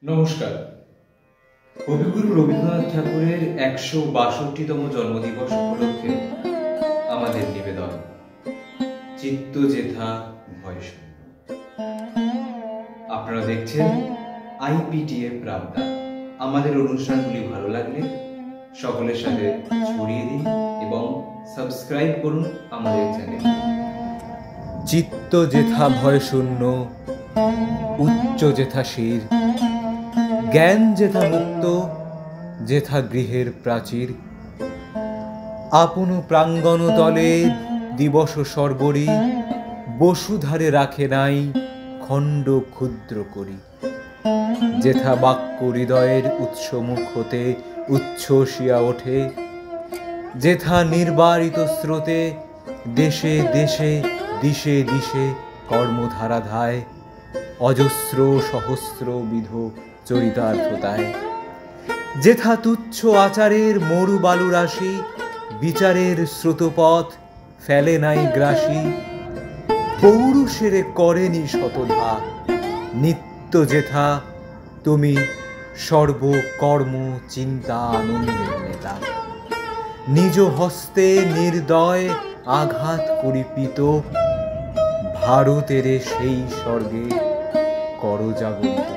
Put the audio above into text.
নমস্কার। কবিগুরু রবীন্দ্রনাথ ঠাকুরের ১৬২তম জন্মদিবস উপলক্ষে আমাদের নিবেদন চিত্ত যেথা ভয় শূন্য। আপনারা দেখছেন IPTF রাবদা। আমাদের অনুষ্ঠানগুলি ভালো লাগলে সকলের সাথে ছড়িয়ে দিন এবং সাবস্ক্রাইব করুন আমাদের চ্যানেল। চিত্ত যেথা ভয় শূন্য, উচ্চ যেথা শির, জ্ঞান যেথা মুক্ত, যেথা গৃহের প্রাচীর। আপন প্রাঙ্গণ তলে দিবস সর্বরি, বসুধারে রাখে নাই খণ্ড ক্ষুদ্র করি। যেথা বাক্য হৃদয়ের উৎস মুখ হতে উচ্ছ্বসিয়া ওঠে, যেথা নির্বারিত স্রোতে দেশে দেশে দিশে দিশে কর্মধারা ধায়, অজস্র সহস্র বিধ চরিতার্থতায়। যেথা তুচ্ছ আচারের মরু বালু রাশি, বিচারের স্রোতপথ ফেলে নাই গ্রাসী। পৌরুষেরে করেনি শতধা, নিত্য যেথা তুমি সর্বকর্ম চিন্তা আনন্দের নেতা। নিজ হস্তে নির্দয় আঘাত করিপিত, ভারতের সেই স্বর্গে করজাগন্ত।